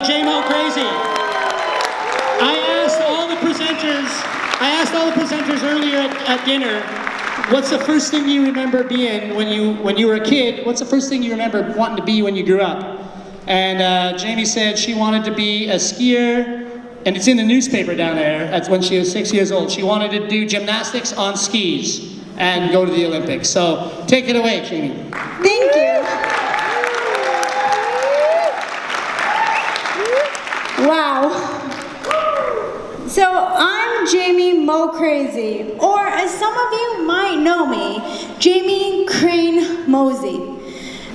Mocrazy. I asked all the presenters earlier at dinner, what's the first thing you remember being when you were a kid? What's the first thing you remember wanting to be when you grew up? And Jamie said she wanted to be a skier, and it's in the newspaper down there. That's when she was 6 years old. She wanted to do gymnastics on skis and go to the Olympics. So take it away, Jamie. Thank you. Wow. So I'm Jamie Mocrazy, or as some of you might know me, Jamie Crane-Mauzy.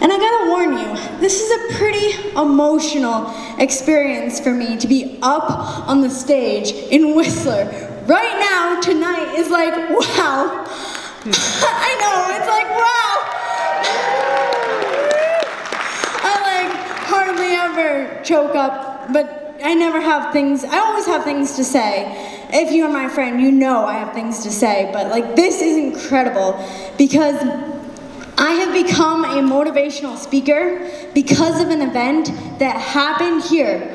And I gotta warn you, this is a pretty emotional experience for me to be up on the stage in Whistler. Right now, tonight is like, wow. I know, it's like, wow. I hardly ever choke up, but I never have things, I always have things to say. If you're my friend, you know I have things to say, but this is incredible because I have become a motivational speaker because of an event that happened here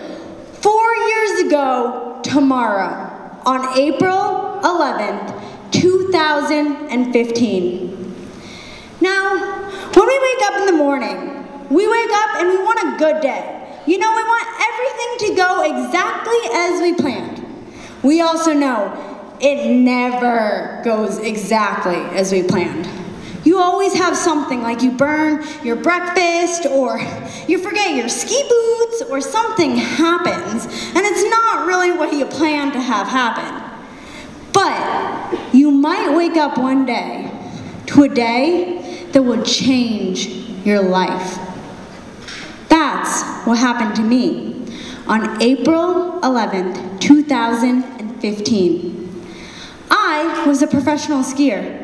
4 years ago tomorrow on April 11th, 2015. Now, when we wake up in the morning, we wake up and we want a good day. You know, we want everything to go exactly as we planned. We also know it never goes exactly as we planned. You always have something, like you burn your breakfast, or you forget your ski boots, or something happens, and it's not really what you planned to have happen. But you might wake up one day to a day that will change your life. That's what happened to me on April 11th, 2015. I was a professional skier.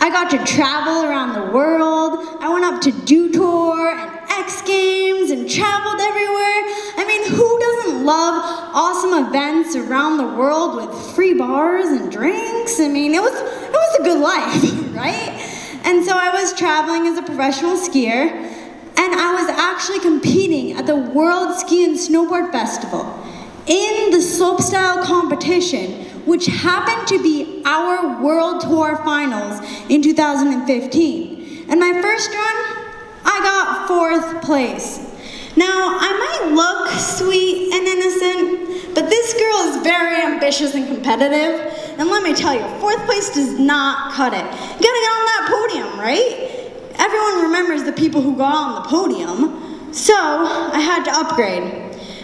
I got to travel around the world. I went up to Dew Tour and X Games and traveled everywhere. I mean, who doesn't love awesome events around the world with free bars and drinks? I mean, it was a good life, right? And so I was traveling as a professional skier, and I was actually competing at the World Ski and Snowboard Festival in the slopestyle competition, which happened to be our World Tour Finals in 2015. And my first run, I got 4th place. Now, I might look sweet and innocent, but this girl is very ambitious and competitive. And let me tell you, 4th place does not cut it. You gotta get on that podium, right? Everyone remembers the people who got on the podium. So I had to upgrade.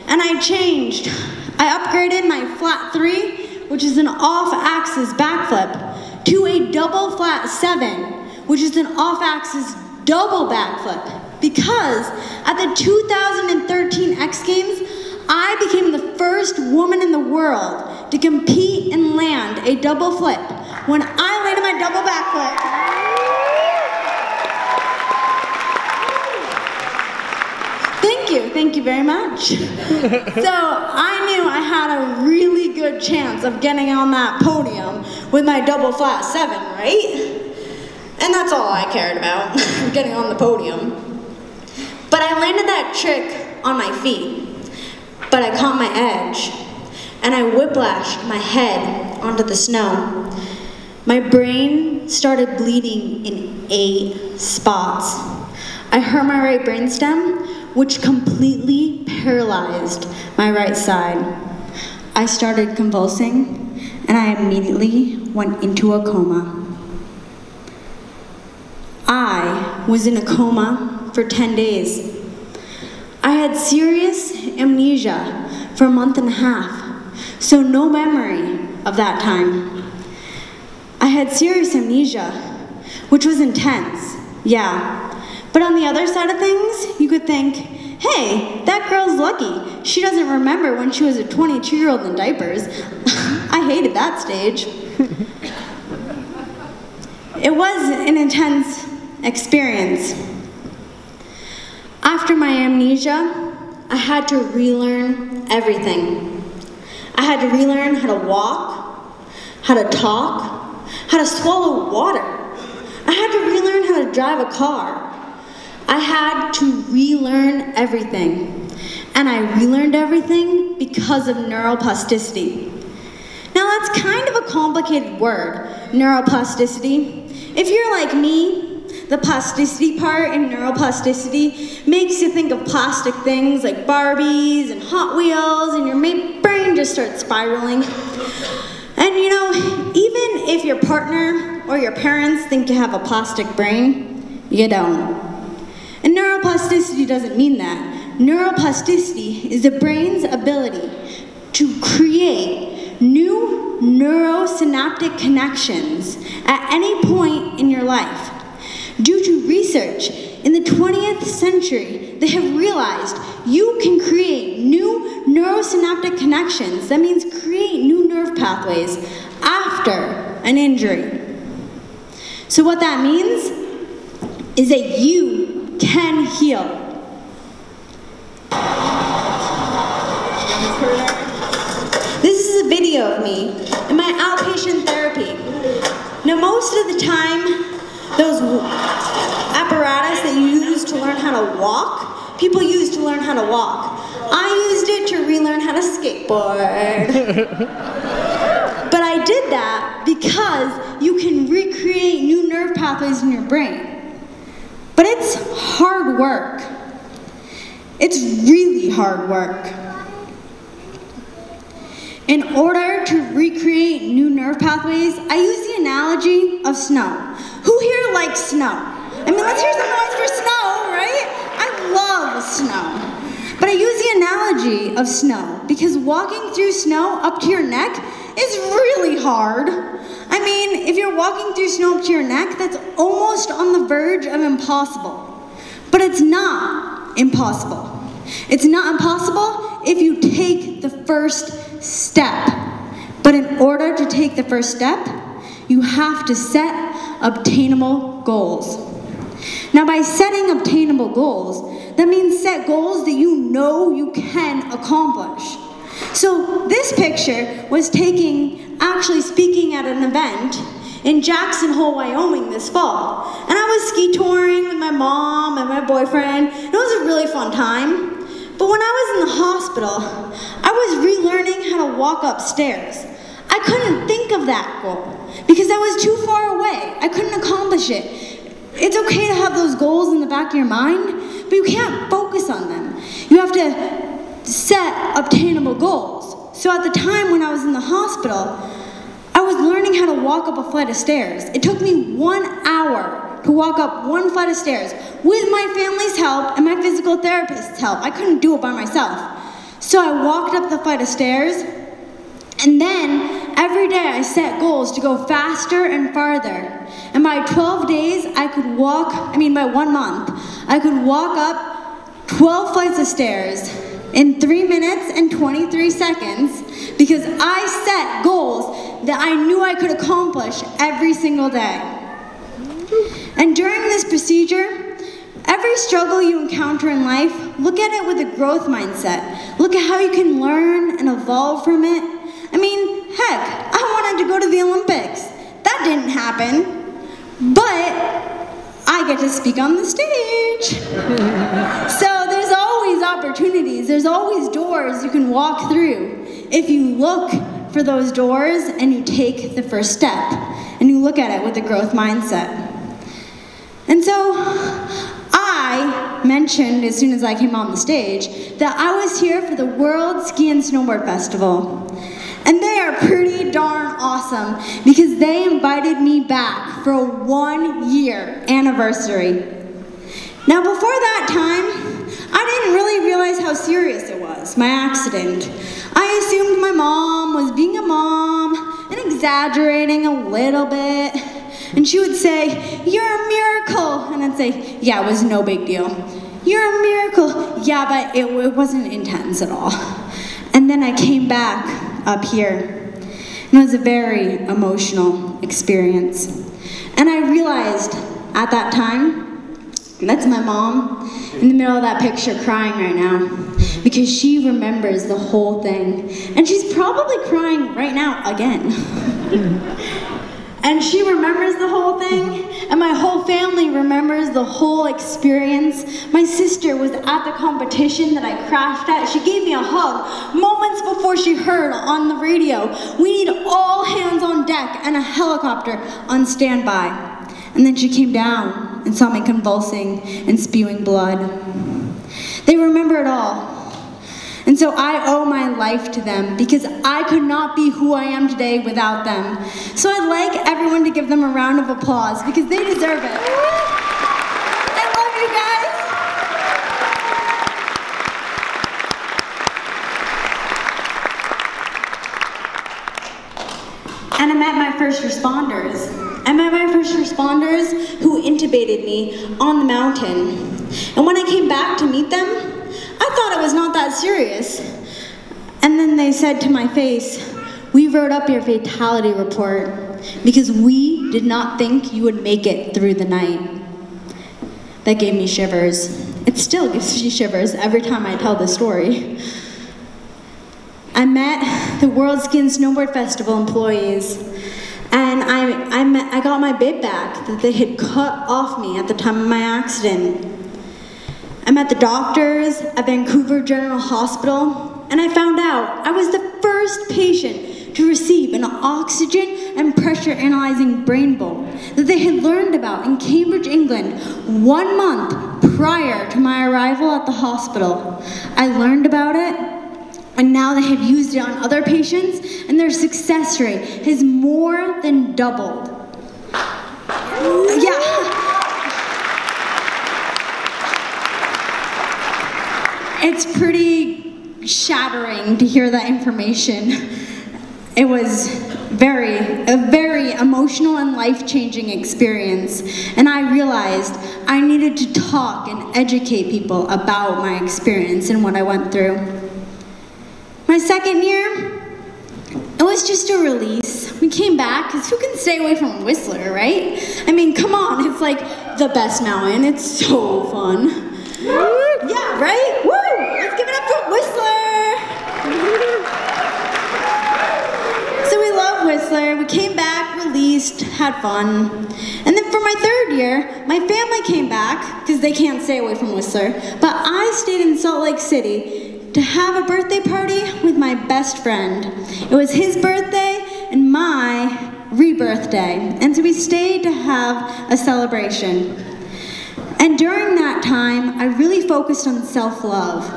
And I changed. I upgraded my flat 3, which is an off-axis backflip, to a double flat 7, which is an off-axis double backflip. Because at the 2013 X Games, I became the first woman in the world to compete and land a double flip when I landed my double backflip. Thank you very much. So I knew I had a really good chance of getting on that podium with my double flat 7, right? And that's all I cared about, getting on the podium. But I landed that trick on my feet, but I caught my edge, and I whiplashed my head onto the snow. My brain started bleeding in 8 spots. I hurt my right brainstem, which completely paralyzed my right side. I started convulsing, and I immediately went into a coma. I was in a coma for 10 days. I had serious amnesia for a month and a half, so no memory of that time. I had serious amnesia, which was intense, yeah. But on the other side of things, you could think, hey, that girl's lucky. She doesn't remember when she was a 22-year-old in diapers. I hated that stage. It was an intense experience. After my amnesia, I had to relearn everything. I had to relearn how to walk, how to talk, how to swallow water. I had to relearn how to drive a car. I had to relearn everything. and I relearned everything because of neuroplasticity. Now that's kind of a complicated word, neuroplasticity. If you're like me, the plasticity part in neuroplasticity makes you think of plastic things like Barbies and Hot Wheels, and your brain just starts spiraling. And you know, even if your partner or your parents think you have a plastic brain, you don't. And neuroplasticity doesn't mean that. Neuroplasticity is the brain's ability to create new neurosynaptic connections at any point in your life. Due to research in the 20th century, they have realized you can create new neurosynaptic connections. That means create new nerve pathways after an injury. So what that means is that you can heal. This is a video of me in my outpatient therapy. Now most of the time, those apparatus that you use to learn how to walk, people use to learn how to walk. I used it to relearn how to skateboard. But I did that because you can recreate new nerve pathways in your brain. But it's hard work. It's really hard work. In order to recreate new nerve pathways, I use the analogy of snow. Who here likes snow? I mean, let's hear some noise for snow, right? I love snow. But I use the analogy of snow because walking through snow up to your neck is really hard. I mean, if you're walking through snow up to your neck, that's almost on the verge of impossible. But it's not impossible. It's not impossible if you take the first step. But in order to take the first step, you have to set obtainable goals. Now by setting obtainable goals, that means set goals that you know you can accomplish. So this picture was actually speaking at an event in Jackson Hole, Wyoming this fall. And I was ski touring with my mom and my boyfriend. It was a really fun time. But when I was in the hospital, I was relearning how to walk upstairs. I couldn't think of that goal because I was too far away. I couldn't accomplish it. It's okay to have those goals in the back of your mind, but you can't focus on them. You have to set obtainable goals. So at the time when I was in the hospital, I was learning how to walk up a flight of stairs. It took me 1 hour to walk up one flight of stairs with my family's help and my physical therapist's help. I couldn't do it by myself. So I walked up the flight of stairs, and then every day I set goals to go faster and farther. And by 12 days, by 1 month, I could walk up 12 flights of stairs in 3 minutes and 23 seconds because I set goals that I knew I could accomplish every single day. And during this procedure, every struggle you encounter in life, look at it with a growth mindset. Look at how you can learn and evolve from it. I mean, heck, I wanted to go to the Olympics. That didn't happen, but I get to speak on the stage. So there's always opportunities. There's always doors you can walk through if you look for those doors and you take the first step and you look at it with a growth mindset. And so I mentioned as soon as I came on the stage that I was here for the World Ski and Snowboard Festival. And they are pretty darn awesome because they invited me back for a 1-year anniversary. Now before that time, I didn't really realize how serious it was, my accident. I assumed my mom was being a mom and exaggerating a little bit. And she would say, "You're a miracle." And I'd say, "Yeah, it was no big deal." "You're a miracle." "Yeah, but it wasn't intense at all." And then I came back up here. And it was a very emotional experience. And I realized at that time, that's my mom in the middle of that picture crying right now because she remembers the whole thing. And she's probably crying right now again. And she remembers the whole thing, and my whole family remembers the whole experience. My sister was at the competition that I crashed at. She gave me a hug moments before she heard on the radio, "We need all hands on deck and a helicopter on standby." And then she came down and saw me convulsing and spewing blood. They remember it all. And so I owe my life to them because I could not be who I am today without them. So I'd like everyone to give them a round of applause because they deserve it. I love you guys. And I met my first responders. I met my first responders who intubated me on the mountain. And when I came back to meet them, I thought it was not that serious. And then they said to my face, "We wrote up your fatality report because we did not think you would make it through the night." That gave me shivers. It still gives me shivers every time I tell this story. I met the World Skin Snowboard Festival employees, and I got my bib back that they had cut off me at the time of my accident. I met the doctors at Vancouver General Hospital, and I found out I was the first patient to receive an oxygen and pressure analyzing brain bowl that they had learned about in Cambridge, England, 1 month prior to my arrival at the hospital. I learned about it, and now they have used it on other patients, and their success rate has more than doubled. Yeah. It's pretty shattering to hear that information. It was a very emotional and life-changing experience, and I realized I needed to talk and educate people about my experience and what I went through. My second year, it was just a release. We came back, because who can stay away from Whistler, right? I mean, come on, it's like the best mountain. It's so fun. Yeah, right? Woo! Let's give it up for Whistler! So we love Whistler. We came back, released, had fun. And then for my third year, my family came back, because they can't stay away from Whistler, but I stayed in Salt Lake City to have a birthday party with my best friend. It was his birthday and my rebirth day. And so we stayed to have a celebration. And during that time, I really focused on self-love,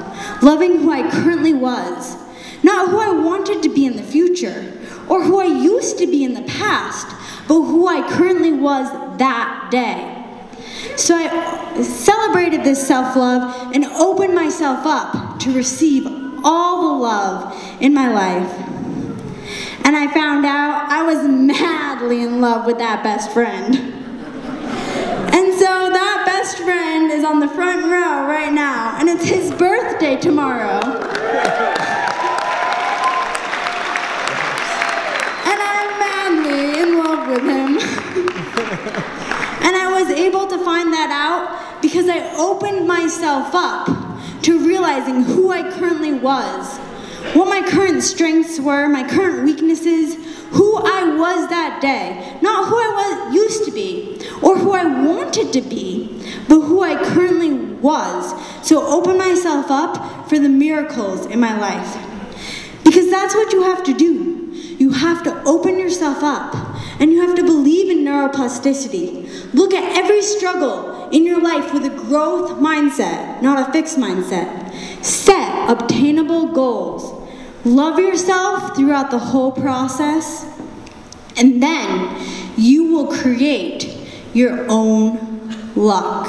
loving who I currently was, not who I wanted to be in the future, or who I used to be in the past, but who I currently was that day. So I celebrated this self-love and opened myself up to receive all the love in my life. And I found out I was madly in love with that best friend. And so that best friend is on the front row right now, and it's his birthday tomorrow. And I'm madly in love with him. And I was able to find that out because I opened myself up to realizing who I currently was, what my current strengths were, my current weaknesses, who I was that day, not who I used to be, or who I wanted to be, but who I currently was. So open myself up for the miracles in my life. Because that's what you have to do. You have to open yourself up, and you have to believe in neuroplasticity. Look at every struggle in your life with a growth mindset, not a fixed mindset. Set obtainable goals. Love yourself throughout the whole process, and then you will create your own luck.